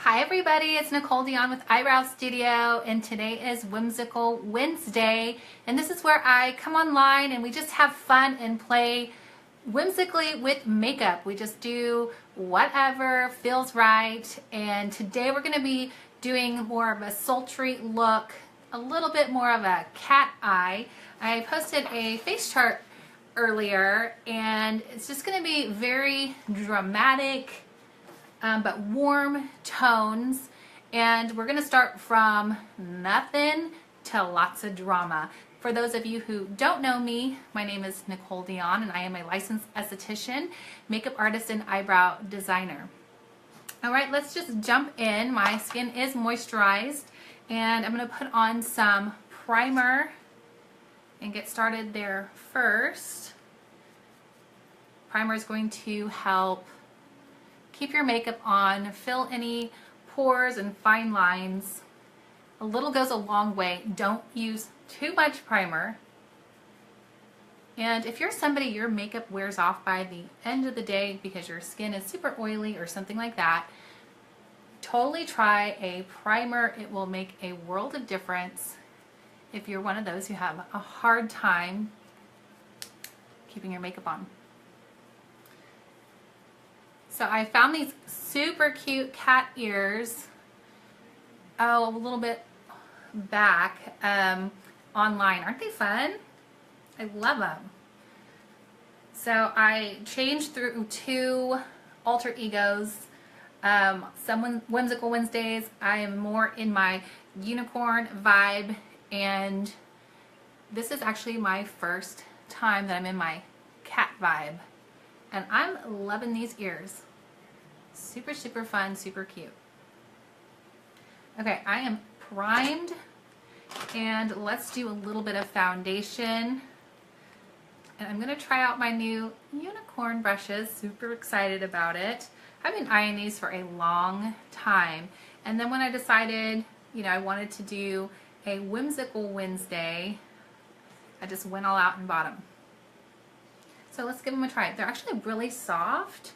Hi everybody, it's Nicole Dion with Eyebrow Studio, and today is Whimsical Wednesday, and this is where I come online and we just have fun and play whimsically with makeup. We just do whatever feels right, and today we're going to be doing more of a sultry look, a little bit more of a cat eye. I posted a face chart earlier, and it's just going to be very dramatic, but warm tones, and we're going to start from nothing to lots of drama. For those of you who don't know me, my name is Nicole Dion, and I am a licensed esthetician, makeup artist, and eyebrow designer. All right, let's just jump in. My skin is moisturized, and I'm going to put on some primer and get started there first. Primer is going to help keep your makeup on, fill any pores and fine lines. A little goes a long way. Don't use too much primer. And if you're somebody your makeup wears off by the end of the day because your skin is super oily or something like that, totally try a primer. It will make a world of difference if you're one of those who have a hard time keeping your makeup on. So I found these super cute cat ears, a little bit back, online. Aren't they fun? I love them. So I changed through two alter egos. Some Whimsical Wednesdays, I am more in my unicorn vibe, and this is actually my first time that I'm in my cat vibe. And I'm loving these ears. Super, super fun, super cute. Okay, I am primed, and let's do a little bit of foundation. And I'm gonna try out my new unicorn brushes. Super excited about it. I've been eyeing these for a long time. And then when I decided, I wanted to do a Whimsical Wednesday, I just went all out and bought them. So let's give them a try. They're actually really soft.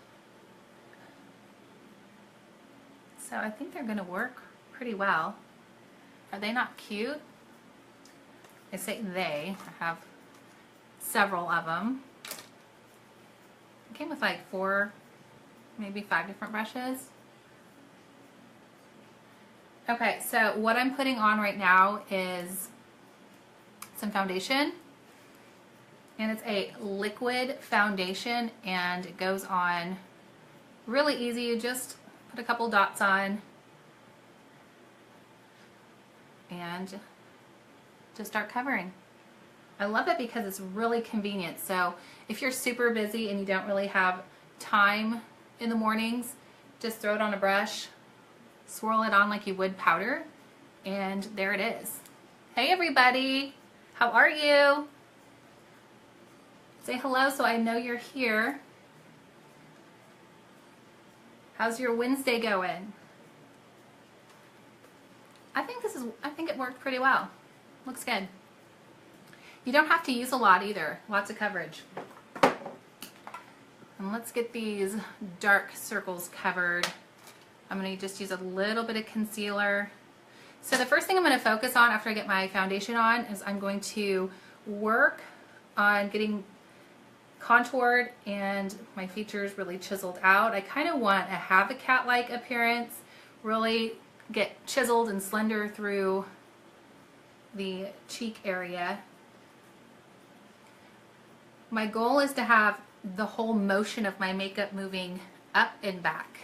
So I think they're going to work pretty well. Are they not cute? I say they. I have several of them. It came with like 4, maybe 5 different brushes. Okay, so what I'm putting on right now is some foundation. And it's a liquid foundation, and it goes on really easy. You just put a couple dots on and just start covering. I love it because it's really convenient. So if you're super busy and you don't really have time in the mornings, just throw it on a brush, swirl it on like you would powder, and there it is. Hey everybody, how are you? Say hello so I know you're here. How's your Wednesday going? I think it worked pretty well. Looks good. You don't have to use a lot either. Lots of coverage. And let's get these dark circles covered. I'm going to just use a little bit of concealer. So the first thing I'm going to focus on after I get my foundation on is I'm going to work on getting contoured and my features really chiseled out. I kind of want to have a cat-like appearance, really get chiseled and slender through the cheek area. My goal is to have the whole motion of my makeup moving up and back.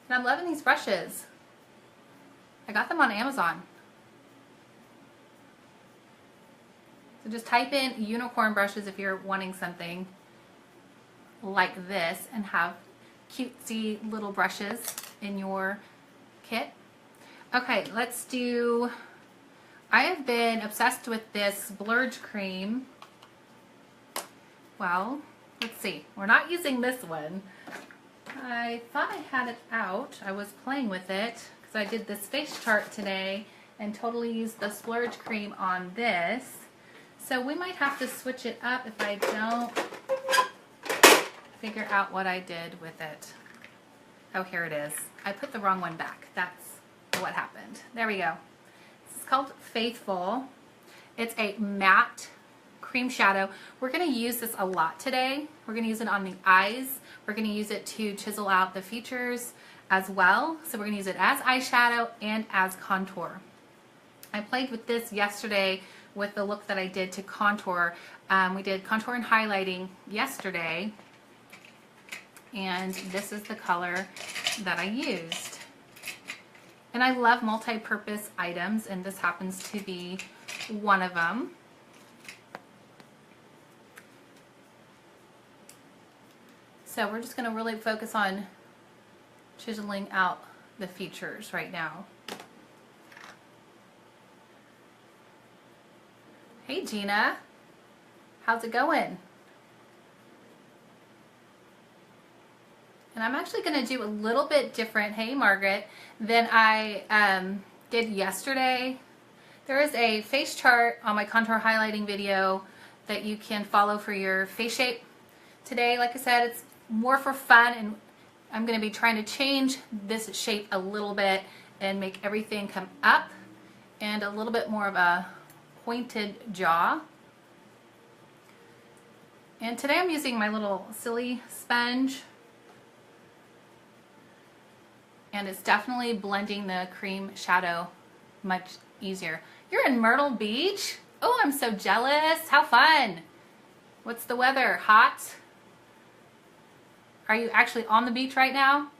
And I'm loving these brushes. I got them on Amazon. So just type in unicorn brushes if you're wanting something like this and have cutesy little brushes in your kit. Okay, let's do, I have been obsessed with this blurge cream. Well, let's see, we're not using this one. I thought I had it out. I was playing with it because I did this face chart today and totally used the splurge cream on this. So we might have to switch it up if I don't figure out what I did with it. Oh, here it is. I put the wrong one back. That's what happened. There we go. This is called Faithful. It's a matte cream shadow. We're going to use this a lot today. We're going to use it on the eyes. We're going to use it to chisel out the features as well. So we're going to use it as eyeshadow and as contour. I played with this yesterday with the look that I did to contour. We did contour and highlighting yesterday, and this is the color that I used. And I love multi-purpose items, and this happens to be one of them. So we're just going to really focus on chiseling out the features right now. Hey Gina, how's it going? And I'm actually going to do a little bit different, hey Margaret, than I did yesterday. There is a face chart on my contour highlighting video that you can follow for your face shape. Today, like I said, it's more for fun, and I'm going to be trying to change this shape a little bit and make everything come up and a little bit more of a pointed jaw. And today I'm using my little silly sponge, and it's definitely blending the cream shadow much easier. You're in Myrtle Beach? Oh, I'm so jealous. How fun. What's the weather? Hot? Are you actually on the beach right now?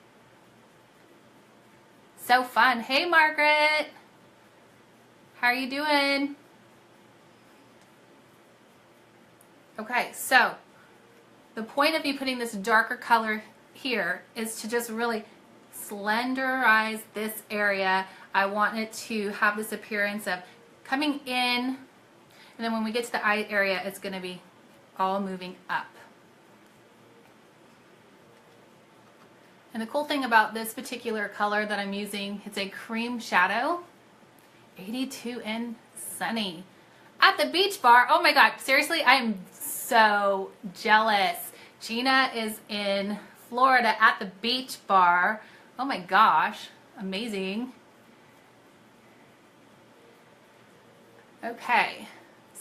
So fun. Hey Margaret. How are you doing? Okay, so the point of me putting this darker color here is to just really slenderize this area. I want it to have this appearance of coming in, and then when we get to the eye area, it's going to be all moving up. And the cool thing about this particular color that I'm using, it's a cream shadow, 82 and sunny. At the beach bar, oh my god, seriously, I am so jealous. Gina is in Florida at the beach bar. Oh my gosh, amazing. Okay,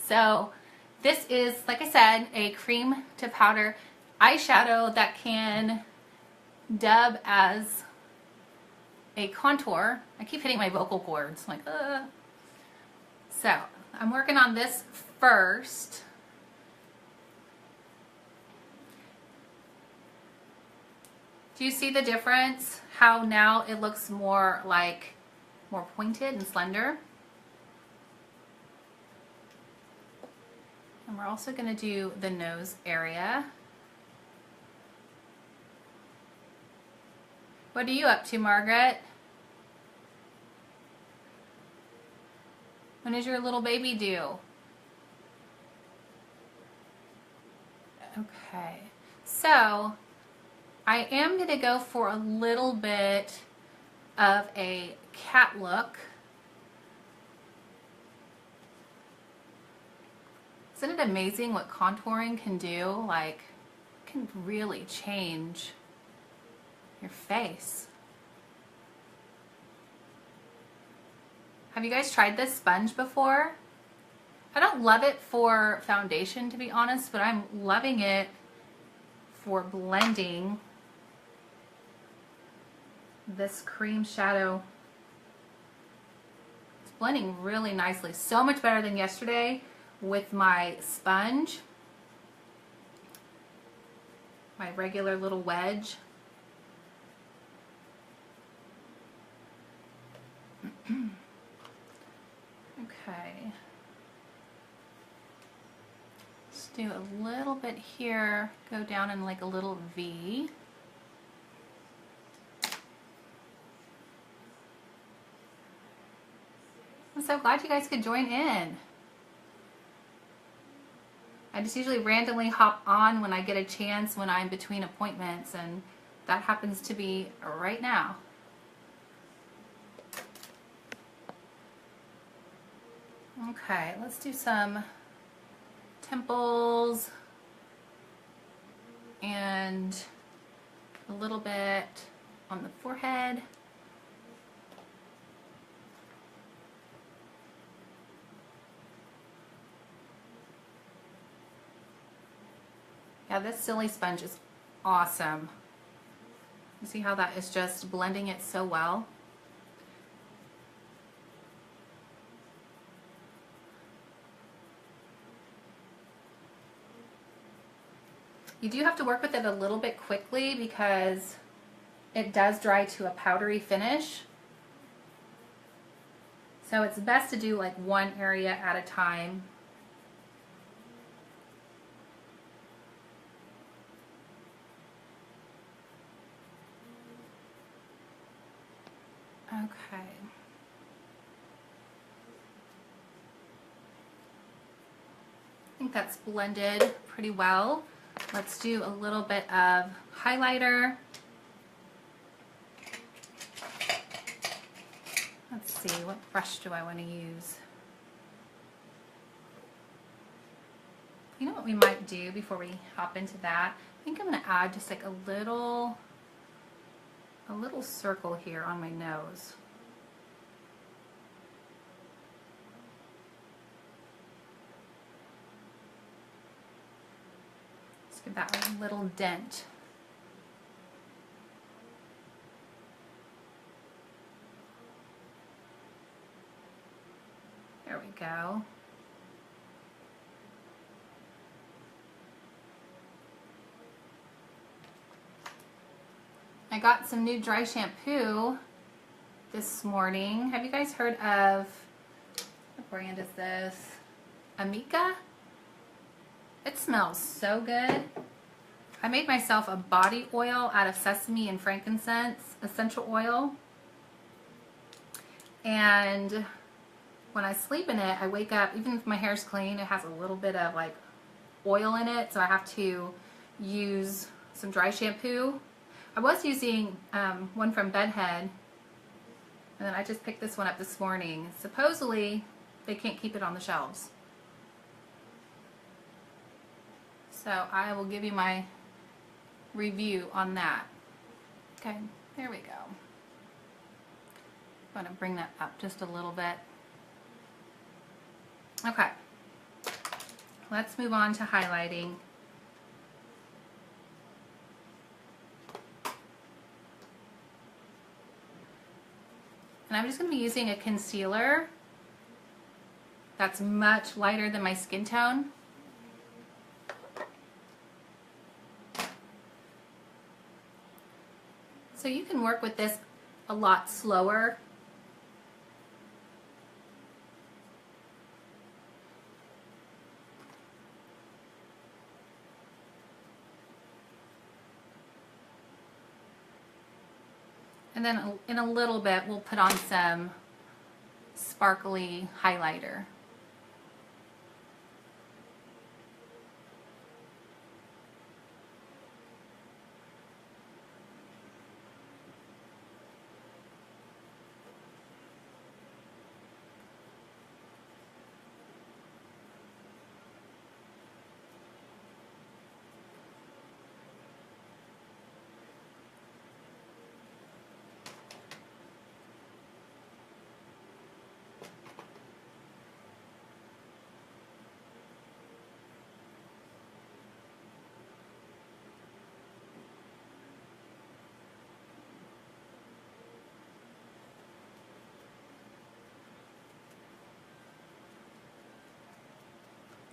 so this is, like I said, a cream to powder eyeshadow that can dub as a contour. I keep hitting my vocal cords, like, So, I'm working on this first. Do you see the difference? How now it looks more like, more pointed and slender? And we're also going to do the nose area. What are you up to, Margaret? When is your little baby due? Okay, so I am going to go for a little bit of a cat look. Isn't it amazing what contouring can do? Like, it can really change your face. Have you guys tried this sponge before? I don't love it for foundation, to be honest, but I'm loving it for blending this cream shadow. It's blending really nicely, so much better than yesterday with my sponge, my regular little wedge. Okay, let's do a little bit here, go down in like a little V. I'm so glad you guys could join in. I just usually randomly hop on when I get a chance when I'm between appointments, and that happens to be right now. Okay, let's do some temples and a little bit on the forehead. Yeah, this silly sponge is awesome. You see how that is just blending it so well? You do have to work with it a little bit quickly because it does dry to a powdery finish. So it's best to do like one area at a time. Okay. I think that's blended pretty well. Let's do a little bit of highlighter. Let's see, what brush do I want to use? You know what we might do before we hop into that? I think I'm going to add just like a little circle here on my nose. Just give that a little dent. There we go. I got some new dry shampoo this morning. Have you guys heard of, what brand is this? Amika? It smells so good. I made myself a body oil out of sesame and frankincense essential oil. And when I sleep in it, I wake up, even if my hair's clean, it has a little bit of like oil in it, so I have to use some dry shampoo. I was using one from Bedhead, and then I just picked this one up this morning. Supposedly, they can't keep it on the shelves. So I will give you my review on that. Okay, there we go. I'm going to bring that up just a little bit. Okay, let's move on to highlighting. And I'm just going to be using a concealer that's much lighter than my skin tone. So you can work with this a lot slower. And then in a little bit, we'll put on some sparkly highlighter.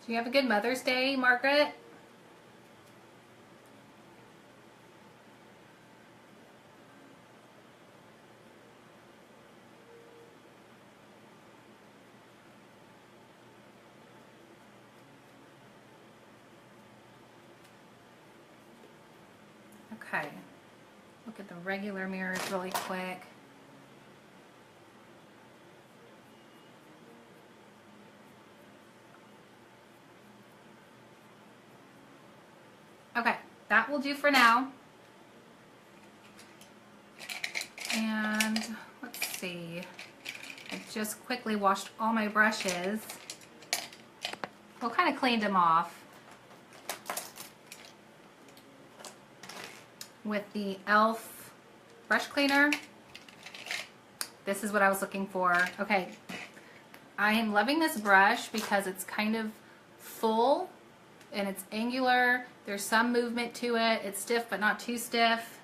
Do you have a good Mother's Day, Margaret? Okay, look at the regular mirrors really quick. Okay, that will do for now. And let's see, I just quickly washed all my brushes. Well, kind of cleaned them off with the e.l.f. brush cleaner. This is what I was looking for. Okay, I am loving this brush because it's kind of full and it's angular. There's some movement to it. It's stiff but not too stiff.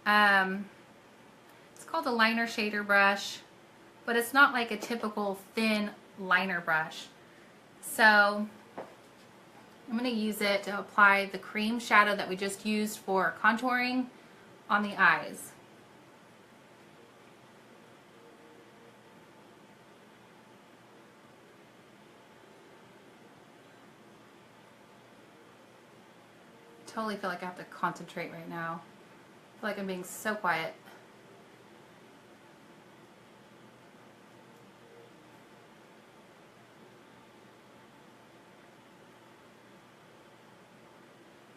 It's called a liner shader brush, but it's not like a typical thin liner brush. So I'm going to use it to apply the cream shadow that we just used for contouring on the eyes. Totally feel like I have to concentrate right now. I feel like I'm being so quiet.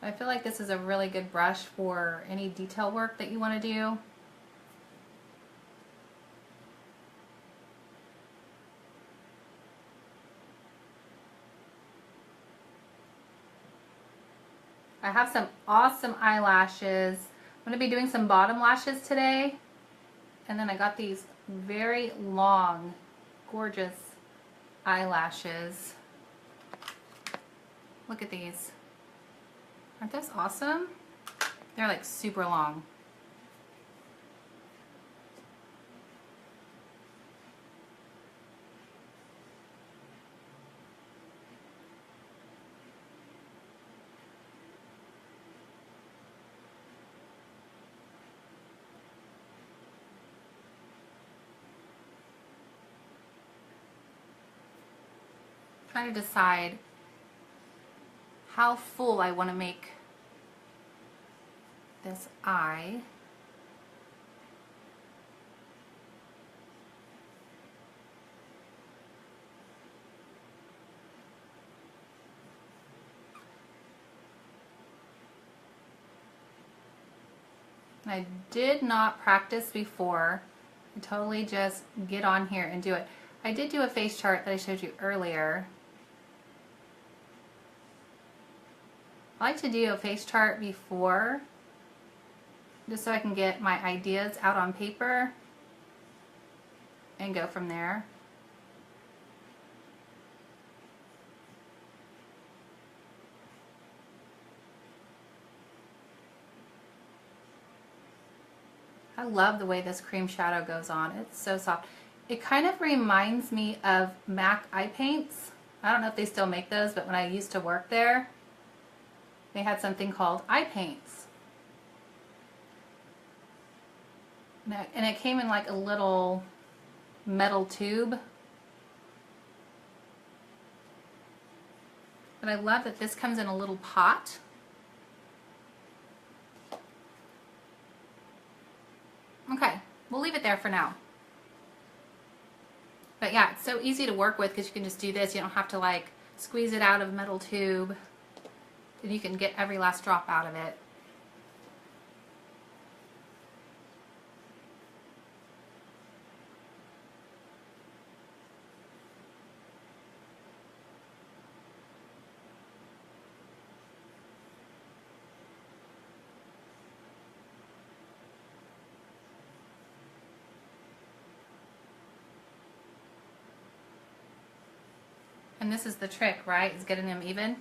I feel like this is a really good brush for any detail work that you want to do. I have some awesome eyelashes. I'm going to be doing some bottom lashes today. And then I got these very long, gorgeous eyelashes. Look at these. Aren't those awesome? They're like super long. Trying to decide how full I want to make this eye. I did not practice before. I totally just get on here and do it. I did do a face chart that I showed you earlier. I like to do a face chart before, just so I can get my ideas out on paper and go from there. I love the way this cream shadow goes on. It's so soft. It kind of reminds me of MAC eye paints. I don't know if they still make those, but when I used to work there, they had something called eye paints. And it came in like a little metal tube. But I love that this comes in a little pot. Okay, we'll leave it there for now. But yeah, it's so easy to work with because you can just do this. You don't have to like squeeze it out of a metal tube. And you can get every last drop out of it. And this is the trick, right? Is getting them even.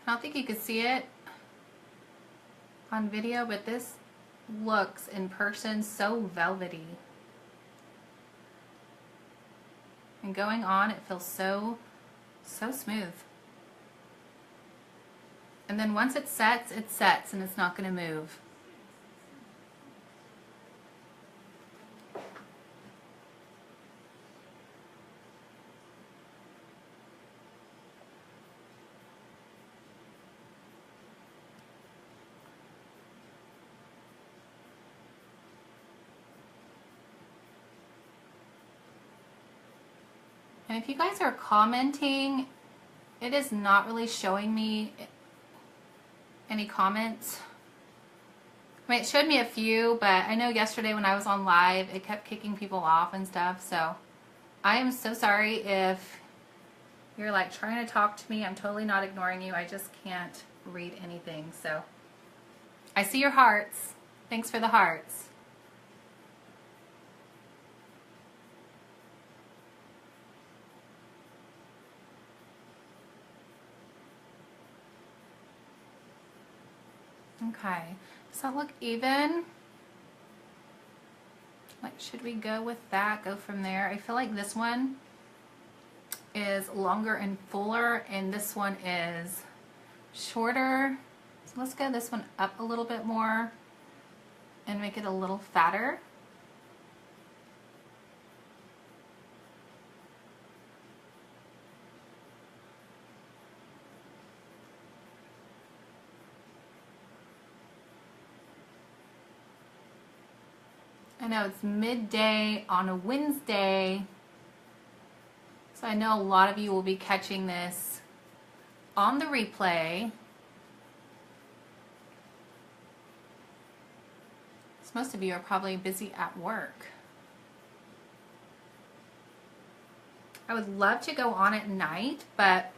I don't think you could see it on video, but this looks in person so velvety. And going on, it feels so smooth. And then once it sets and it's not going to move. And if you guys are commenting, it is not really showing me any comments. I mean, it showed me a few, but I know yesterday when I was on live, it kept kicking people off and stuff. So I am so sorry if you're like trying to talk to me. I'm totally not ignoring you. I just can't read anything. So I see your hearts. Thanks for the hearts. Okay, does that look even? Like, should we go with that? Go from there? I feel like this one is longer and fuller, and this one is shorter. So let's go this one up a little bit more and make it a little fatter. I know it's midday on a Wednesday, so I know a lot of you will be catching this on the replay. Most of you are probably busy at work. I would love to go on at night, but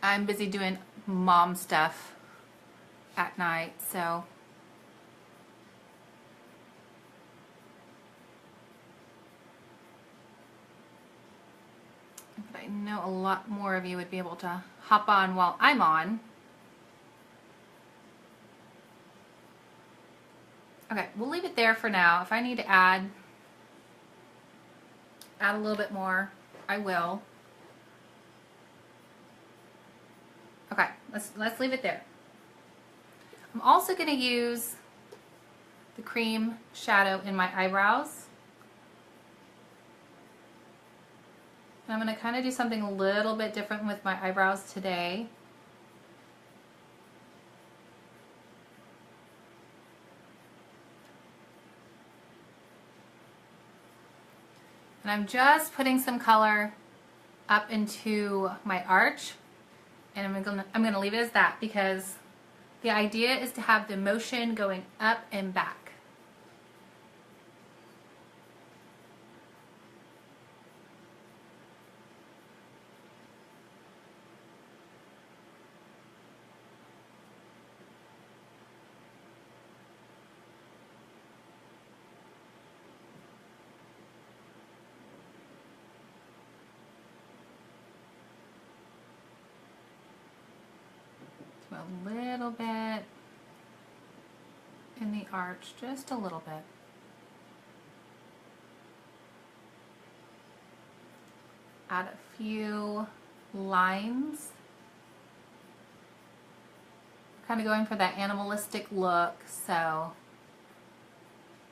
I'm busy doing mom stuff at night, so but I know a lot more of you would be able to hop on while I'm on. Okay, we'll leave it there for now. If I need to add a little bit more, I will. Okay, let's leave it there. I'm also going to use the cream shadow in my eyebrows. And I'm going to kind of do something a little bit different with my eyebrows today. And I'm just putting some color up into my arch, and I'm gonna leave it as that because the idea is to have the motion going up and back. A little bit in the arch, just a little bit. Add a few lines. Kind of going for that animalistic look, so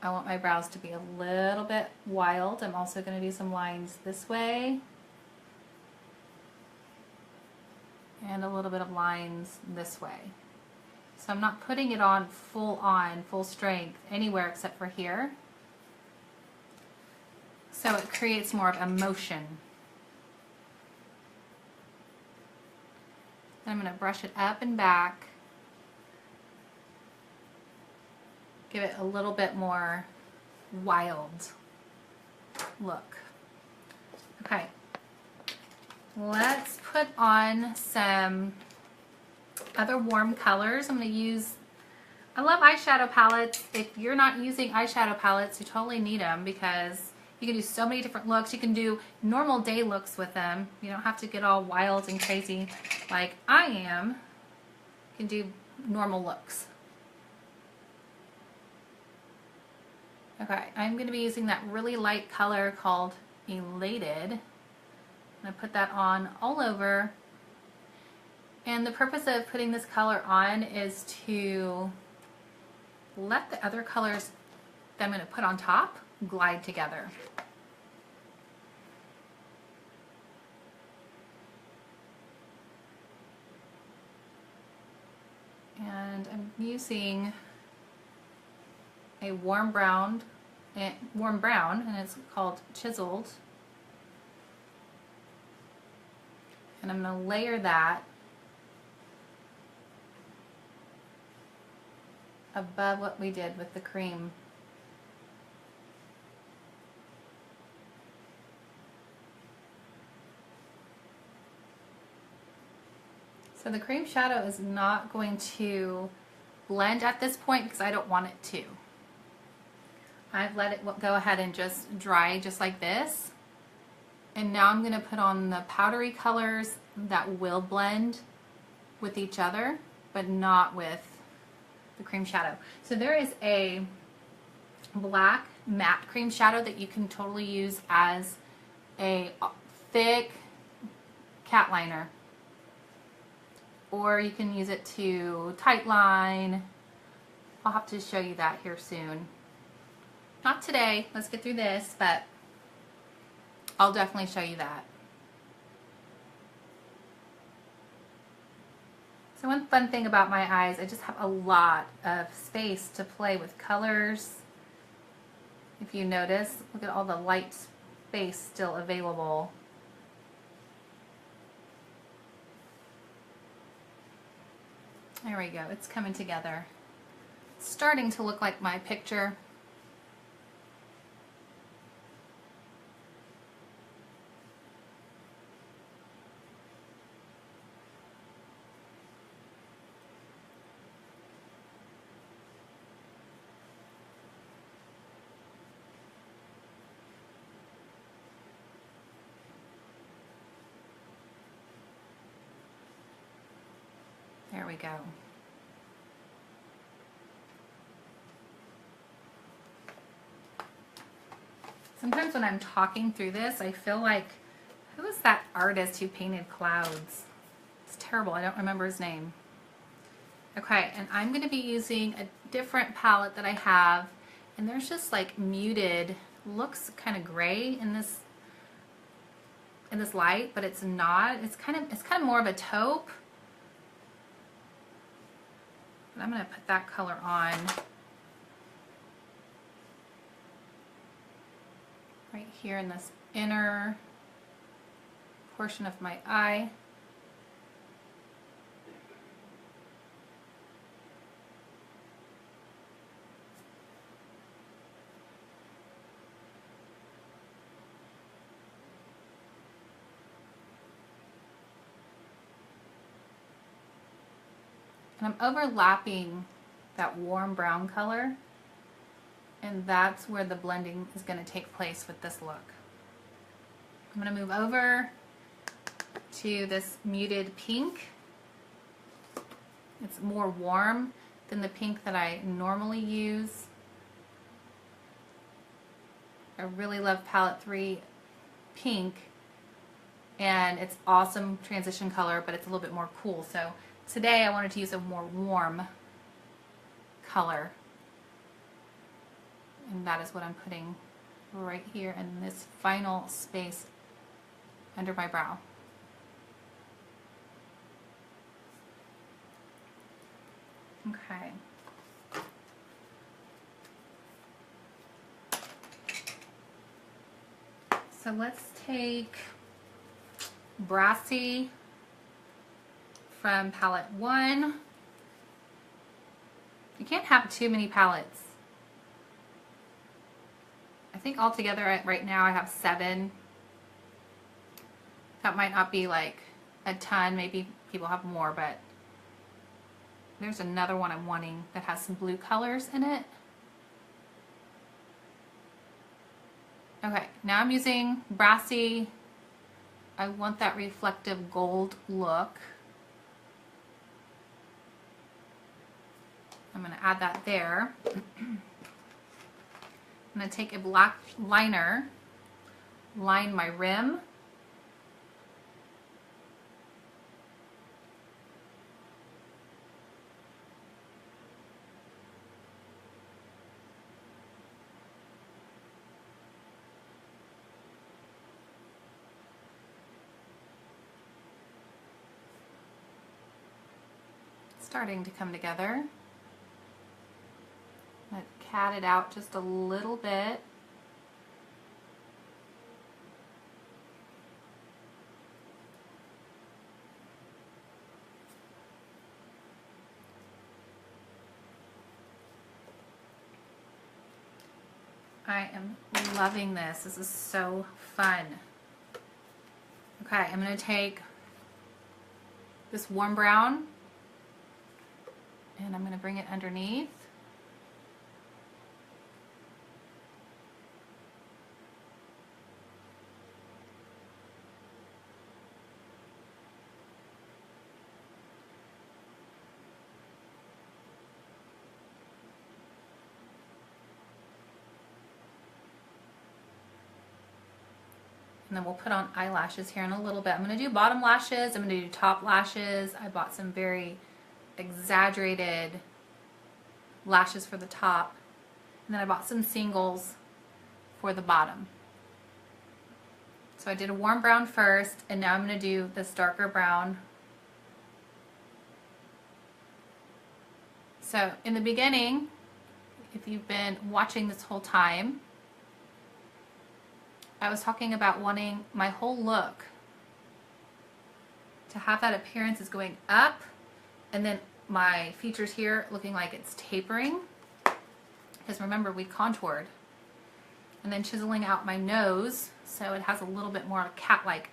I want my brows to be a little bit wild. I'm also going to do some lines this way. And a little bit of lines this way. So I'm not putting it on, full strength anywhere except for here. So it creates more of a motion. Then I'm going to brush it up and back. Give it a little bit more wild look. Okay. Let's put on some other warm colors. I'm going to use, I love eyeshadow palettes. If you're not using eyeshadow palettes, you totally need them because you can do so many different looks. You can do normal day looks with them. You don't have to get all wild and crazy like I am. You can do normal looks. Okay, I'm going to be using that really light color called Elated. I'm going to put that on all over, and the purpose of putting this color on is to let the other colors that I'm going to put on top glide together. And I'm using a warm brown, and it's called Chiseled. And I'm going to layer that above what we did with the cream. So the cream shadow is not going to blend at this point because I don't want it to. I've let it go ahead and just dry just like this. And now I'm going to put on the powdery colors that will blend with each other, but not with the cream shadow. So there is a black matte cream shadow that you can totally use as a thick cat liner. Or you can use it to tight line. I'll have to show you that here soon. Not today, let's get through this, but I'll definitely show you that. So one fun thing about my eyes, I just have a lot of space to play with colors. If you notice, look at all the light space still available. There we go, it's coming together. It's starting to look like my picture. There we go. Sometimes when I'm talking through this, I feel like, who is that artist who painted clouds? It's terrible, I don't remember his name. Okay, and I'm going to be using a different palette that I have, and there's just like muted, looks kind of gray in this light, but it's not. It's kind of more of a taupe. And I'm going to put that color on right here in this inner portion of my eye. And I'm overlapping that warm brown color, and that's where the blending is going to take place with this look. I'm going to move over to this muted pink. It's more warm than the pink that I normally use. I really love palette 3 pink, and it's awesome transition color, but it's a little bit more cool. So today I wanted to use a more warm color, and that is what I'm putting right here in this final space under my brow. Okay. So let's take Brassy from palette 1. You can't have too many palettes. I think altogether right now I have 7. That might not be like a ton, maybe people have more, but there's another one I'm wanting that has some blue colors in it. Okay, now I'm using Brassy. I want that reflective gold look. I'm going to add that there. I'm going to take a black liner, line my rim. Starting to come together. I'm going to cat it out just a little bit. I am loving this. This is so fun. Okay, I'm going to take this warm brown and I'm going to bring it underneath. And then we'll put on eyelashes here in a little bit. I'm going to do bottom lashes. I'm going to do top lashes. I bought some very exaggerated lashes for the top. And then I bought some singles for the bottom. So I did a warm brown first, and now I'm going to do this darker brown. So in the beginning, if you've been watching this whole time, I was talking about wanting my whole look to have that appearance is going up, and then my features here looking like it's tapering, because remember we contoured, and then chiseling out my nose so it has a little bit more cat-like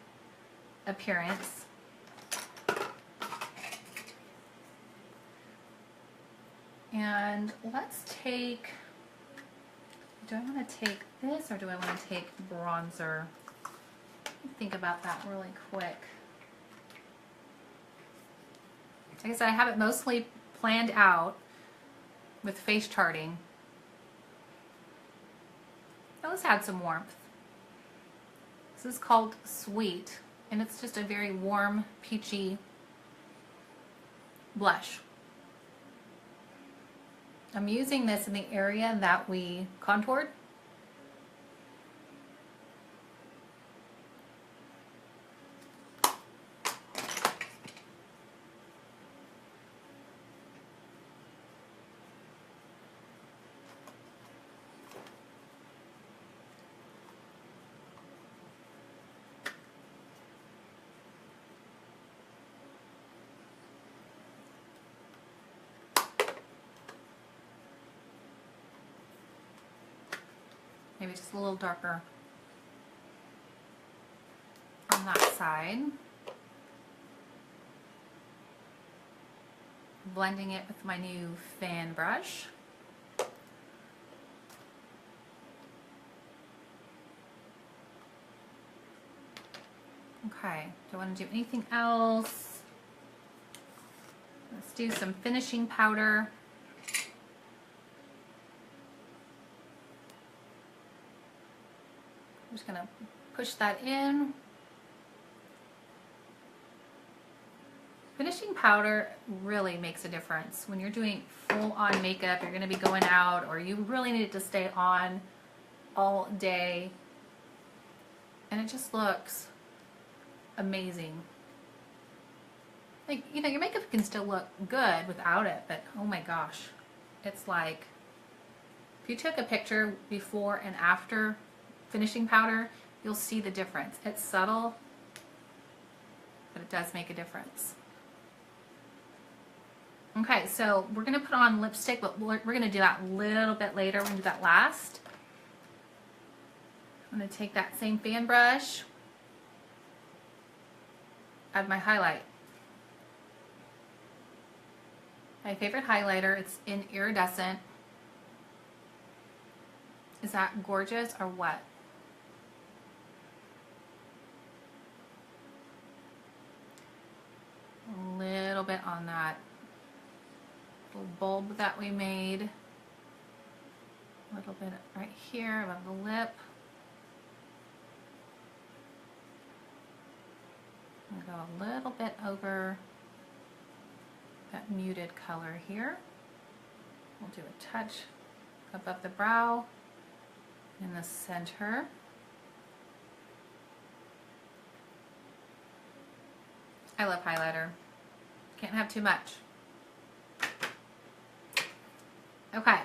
appearance. And let's take, do I want to take this or do I want to take bronzer? Let me think about that really quick. Like I said, I have it mostly planned out with face charting. Now let's add some warmth. This is called Sweet, and it's just a very warm, peachy blush. I'm using this in the area that we contoured. Maybe just a little darker on that side. Blending it with my new fan brush. Okay, do I want to do anything else? Let's do some finishing powder. I'm just going to push that in. Finishing powder really makes a difference. When you're doing full-on makeup, you're going to be going out, or you really need it to stay on all day, and it just looks amazing. Like, you know, your makeup can still look good without it, but oh my gosh, it's like, if you took a picture before and after finishing powder, you'll see the difference. It's subtle, but it does make a difference. Okay, so we're going to put on lipstick, but we're going to do that a little bit later. We're going to do that last. I'm going to take that same fan brush, add my highlight. My favorite highlighter, it's in Iridescent. Is that gorgeous or what? A little bit on that little bulb that we made. A little bit right here above the lip. I'm going to go a little bit over that muted color here. We'll do a touch above the brow in the center. I love highlighter. Can't have too much. Okay.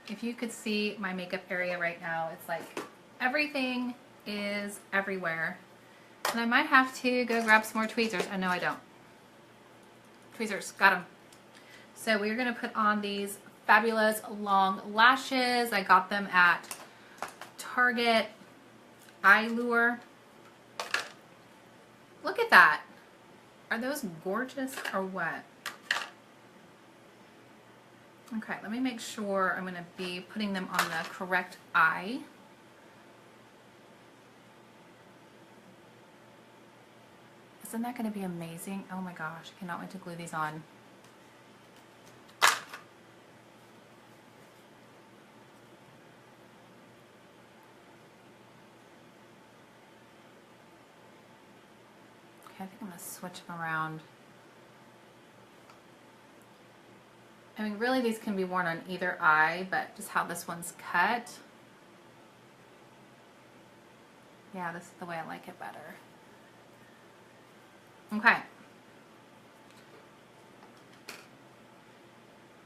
If you could see my makeup area right now, it's like everything is everywhere. And I might have to go grab some more tweezers. I know I don't. Tweezers, got them. So we're going to put on these fabulous long lashes. I got them at Target. Eye Lure. Look at that. Are those gorgeous or what? Okay, let me make sure I'm going to be putting them on the correct eye. Isn't that going to be amazing? Oh my gosh, I cannot wait to glue these on. I think I'm going to switch them around. I mean, really these can be worn on either eye, but just how this one's cut. Yeah, this is the way I like it better. Okay.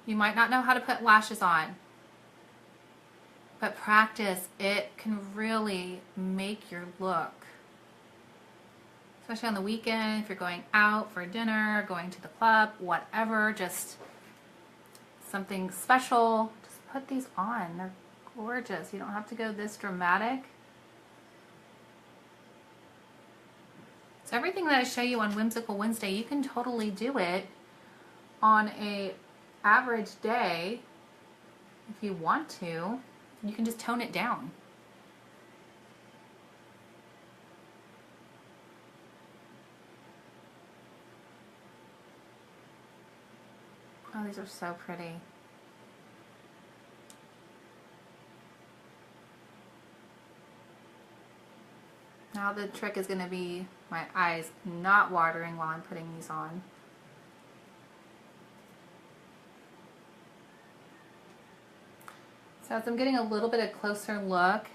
You might not know how to put lashes on, but practice. It can really make your look. Especially on the weekend, if you're going out for dinner, going to the club, whatever, just something special, just put these on. They're gorgeous. You don't have to go this dramatic. So everything that I show you on Whimsical Wednesday, you can totally do it on a average day if you want to. You can just tone it down. Oh, these are so pretty. Now the trick is going to be my eyes not watering while I'm putting these on. So as I'm getting a little bit of closer look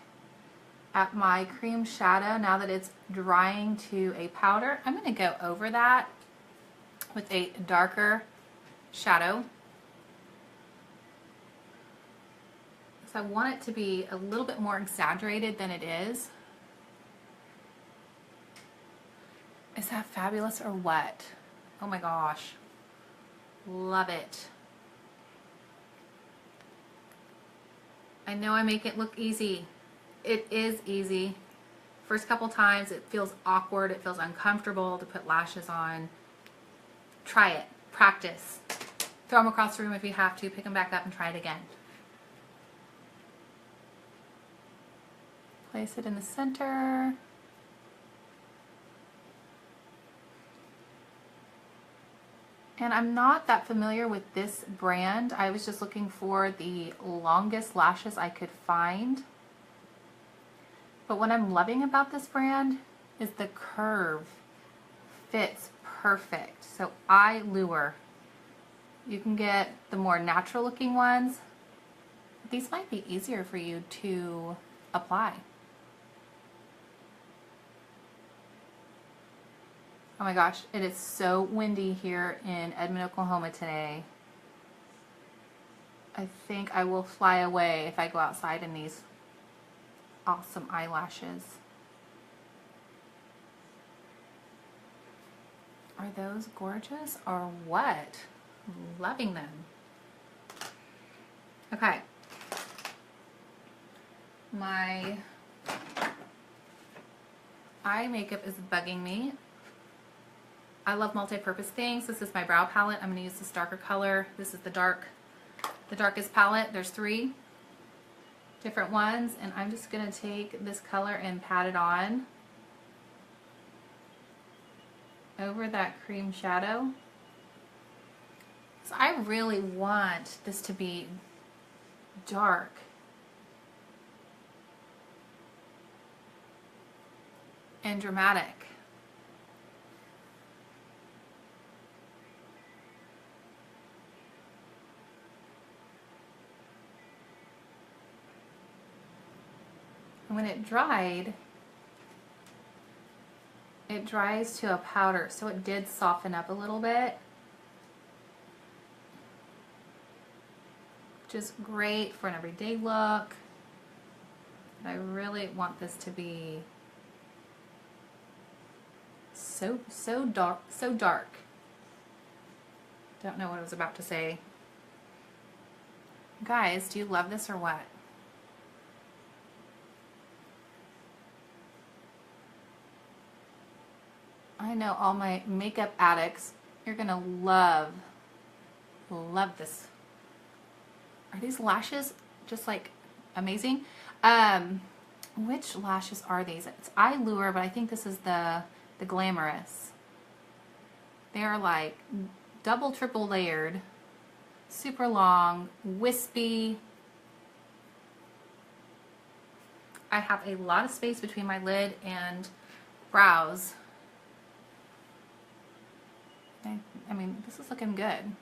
at my cream shadow, now that it's drying to a powder, I'm going to go over that with a darker shadow. So I want it to be a little bit more exaggerated than it is. Is that fabulous or what? Oh my gosh. Love it. I know I make it look easy. It is easy. First couple times it feels awkward, it feels uncomfortable to put lashes on. Try it. Practice. Throw them across the room if you have to. Pick them back up and try it again. Place it in the center. And I'm not that familiar with this brand. I was just looking for the longest lashes I could find. But what I'm loving about this brand is the curve fits perfect. So Eye Lure. You can get the more natural looking ones. These might be easier for you to apply. Oh my gosh, it is so windy here in Edmond, Oklahoma today. I think I will fly away if I go outside in these awesome eyelashes. Are those gorgeous or what? Loving them. Okay. My eye makeup is bugging me. I love multi-purpose things. This is my brow palette. I'm going to use this darker color. This is the darkest palette. There's 3 different ones, and I'm just going to take this color and pat it on over that cream shadow. So I really want this to be dark. And dramatic. And when it dried, it dries to a powder, so it did soften up a little bit, which is great for an everyday look. I really want this to be so dark, so dark. Don't know what I was about to say. Guys, do you love this or what? I know all my makeup addicts, you're gonna love this. Are these lashes just like amazing? Which lashes are these? It's Eye Lure, but I think this is the Glamorous. They are like double, triple layered, super long, wispy. I have a lot of space between my lid and brows. I mean, this is looking good.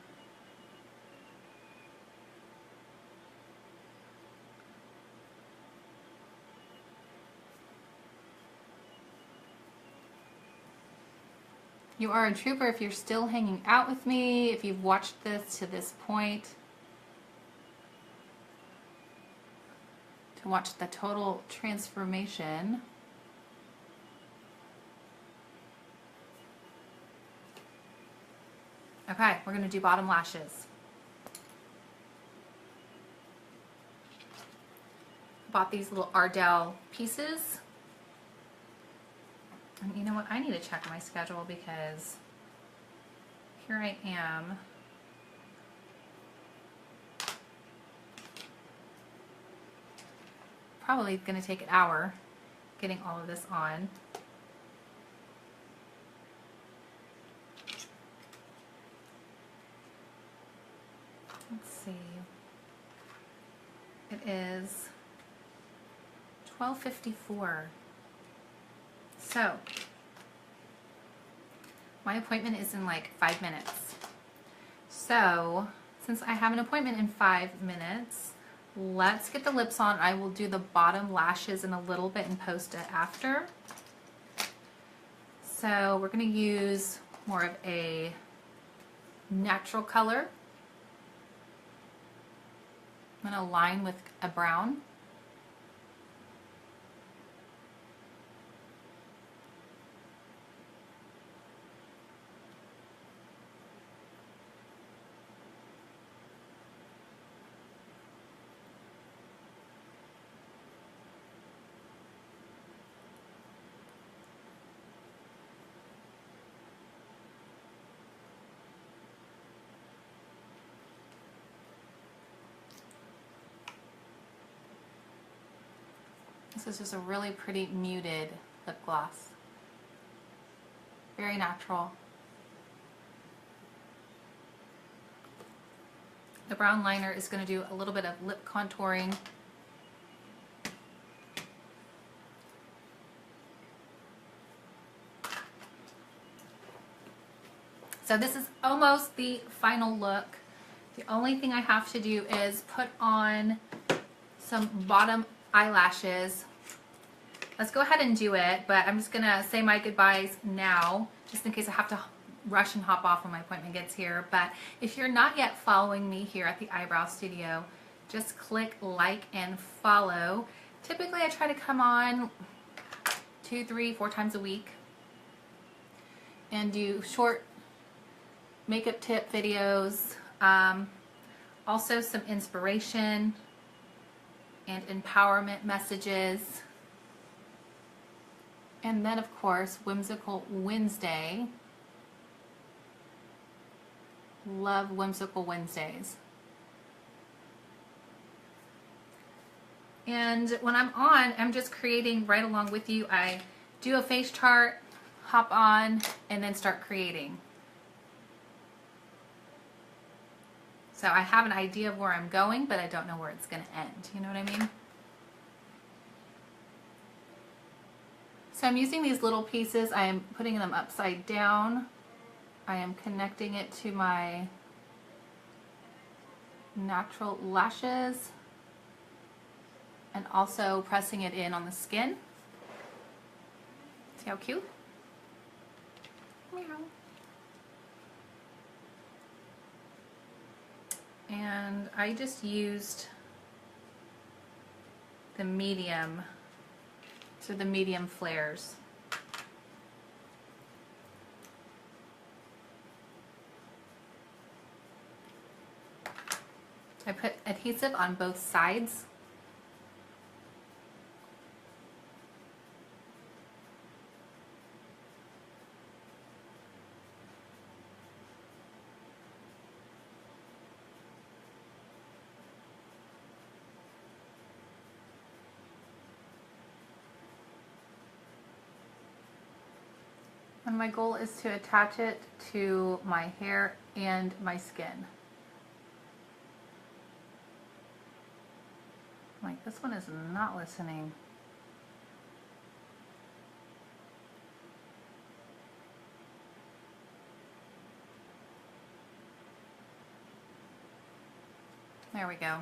You are a trooper if you're still hanging out with me, if you've watched this to this point. To watch the total transformation. Okay, we're gonna do bottom lashes. Bought these little Ardell pieces. And you know what? I need to check my schedule because here I am. Probably going to take an hour getting all of this on. Let's see. It is 12:54. So, my appointment is in like 5 minutes. So, since I have an appointment in 5 minutes, let's get the lips on. I will do the bottom lashes in a little bit and post it after. So, we're going to use more of a natural color. I'm going to line with a brown. This is just a really pretty muted lip gloss. Very natural. The brown liner is going to do a little bit of lip contouring. So this is almost the final look. The only thing I have to do is put on some bottom eyelashes. Let's go ahead and do it, but I'm just gonna say my goodbyes now, just in case I have to rush and hop off when my appointment gets here. But if you're not yet following me here at the Eyebrow Studio, just click like and follow. Typically I try to come on 2, 3, 4 times a week and do short makeup tip videos, also some inspiration and empowerment messages. And then of course, Whimsical Wednesday. Love Whimsical Wednesdays. And when I'm on, I'm just creating right along with you. I do a face chart, hop on, and then start creating. So I have an idea of where I'm going, but I don't know where it's going to end. You know what I mean? So I'm using these little pieces. I am putting them upside down. I am connecting it to my natural lashes and also pressing it in on the skin. See how cute? Meow. And I just used the medium, so the medium flares. I put adhesive on both sides. And my goal is to attach it to my hair and my skin. Like, this one is not listening. There we go.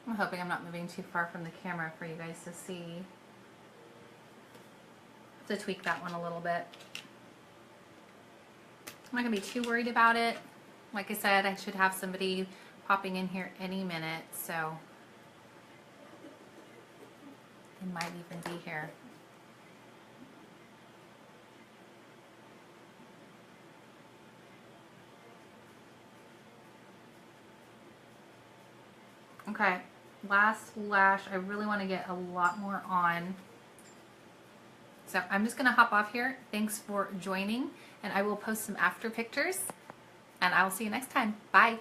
I'm hoping I'm not moving too far from the camera for you guys to see. To tweak that one a little bit. I'm not going to be too worried about it. Like I said, I should have somebody popping in here any minute, so it might even be here. Okay, last lash. I really want to get a lot more on. So I'm just going to hop off here. Thanks for joining, and I will post some after pictures, and I will see you next time. Bye.